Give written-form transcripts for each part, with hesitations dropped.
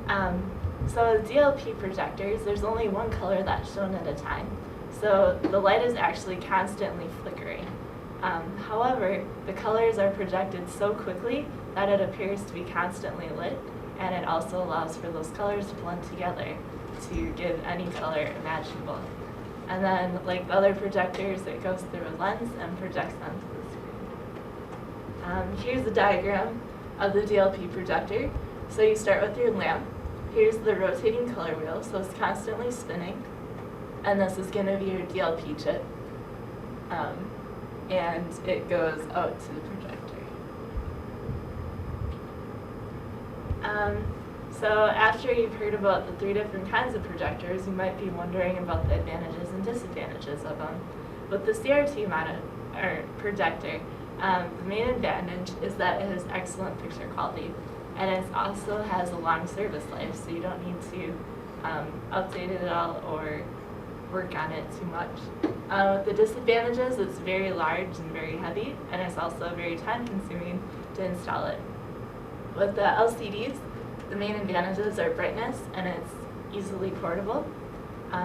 So with DLP projectors, there's only one color that's shown at a time. So the light is actually constantly flickering. However, the colors are projected so quickly that it appears to be constantly lit, and it also allows for those colors to blend together to give any color imaginable. And then, like the other projectors, it goes through a lens and projects onto the screen. Here's a diagram of the DLP projector. So you start with your lamp. Here's the rotating color wheel, so it's constantly spinning. And this is going to be your DLP chip. And it goes out to the projector. So after you've heard about the 3 different kinds of projectors, you might be wondering about the advantages and disadvantages of them. With the CRT projector, the main advantage is that it has excellent picture quality, and it also has a long service life, so you don't need to update it at all or work on it too much. With the disadvantages, it's very large and very heavy, and it's also very time-consuming to install it. With the LCDs, the main advantages are brightness, and it's easily portable.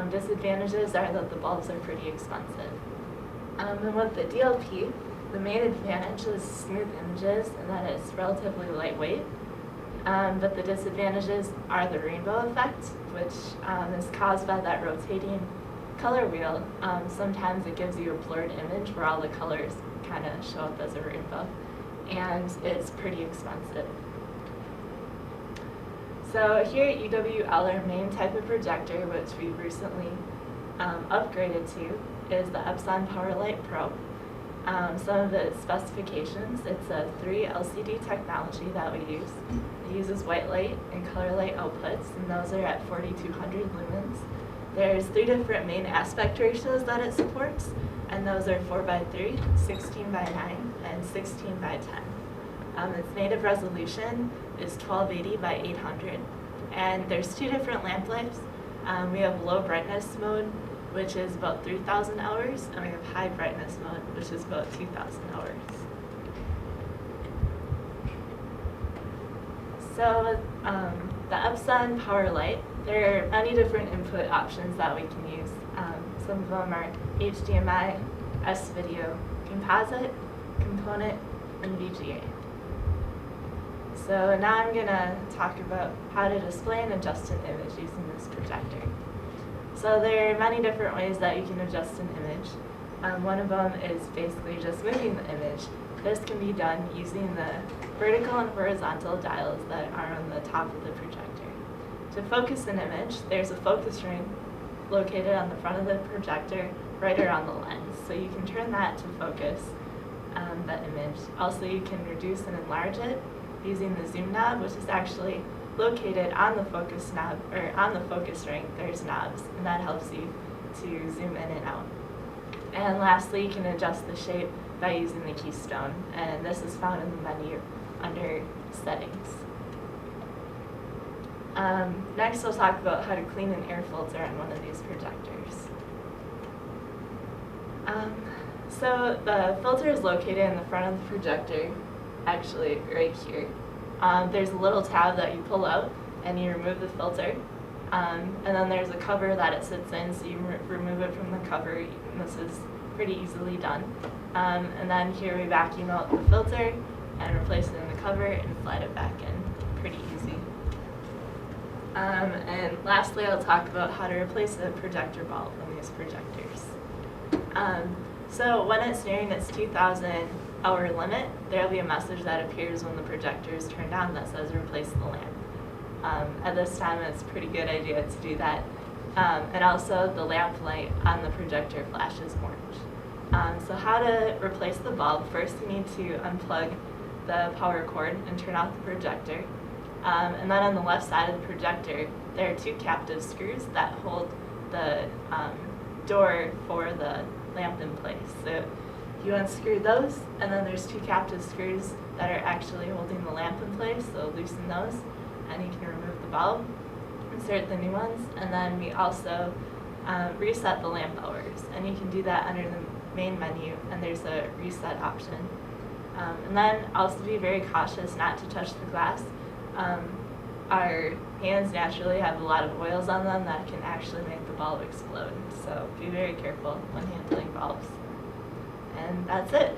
Disadvantages are that the bulbs are pretty expensive. And with the DLP, the main advantage is smooth images and that it's relatively lightweight. But the disadvantages are the rainbow effect, which is caused by that rotating color wheel. Sometimes it gives you a blurred image where all the colors kind of show up as a rainbow, and it's pretty expensive. So here at UWL, our main type of projector, which we've recently upgraded to, is the Epson PowerLight Pro. Some of its specifications, it's a 3 LCD technology that we use. It uses white light and color light outputs, and those are at 4200 lumens. There's 3 different main aspect ratios that it supports, and those are 4:3, 16:9, and 16:10. Its native resolution is 1280 by 800, and there's 2 different lamp lives. We have low brightness mode, which is about 3,000 hours, and we have high brightness mode, which is about 2,000 hours. So the Epson PowerLight, there are many different input options that we can use. Some of them are HDMI, S-Video, Composite, Component, and VGA. So now I'm going to talk about how to display and adjust an image using this projector. So there are many different ways that you can adjust an image. One of them is basically just moving the image. This can be done using the vertical and horizontal dials that are on the top of the projector. To focus an image, there's a focus ring located on the front of the projector right around the lens. So you can turn that to focus the image. Also, you can reduce and enlarge it using the zoom knob, which is actually located on the focus knob, or on the focus ring. There's knobs, and that helps you to zoom in and out. And lastly, you can adjust the shape by using the keystone, and this is found in the menu under Settings. Next, I'll talk about how to clean an air filter on one of these projectors. So the filter is located in the front of the projector, actually right here. There's a little tab that you pull out and you remove the filter, and then there's a cover that it sits in, so you remove it from the cover, and this is pretty easily done. And then here we vacuum out the filter and replace it in the cover and slide it back in. Pretty easy. And lastly, I'll talk about how to replace a projector bulb on these projectors. So when it's nearing its 2,000 hour limit, there will be a message that appears when the projector is turned on that says replace the lamp. At this time, it's a pretty good idea to do that. And also, the lamp light on the projector flashes orange. So how to replace the bulb? First, you need to unplug the power cord and turn off the projector. And then on the left side of the projector, there are 2 captive screws that hold the door for the lamp in place. So you unscrew those, and then there's 2 captive screws that are actually holding the lamp in place, so loosen those, and you can remove the bulb, insert the new ones, and then we also reset the lamp hours, and you can do that under the main menu, and there's a reset option. And then also be very cautious not to touch the glass. our hands naturally have a lot of oils on them that can actually make the bulb explode. So be very careful when handling bulbs. And that's it.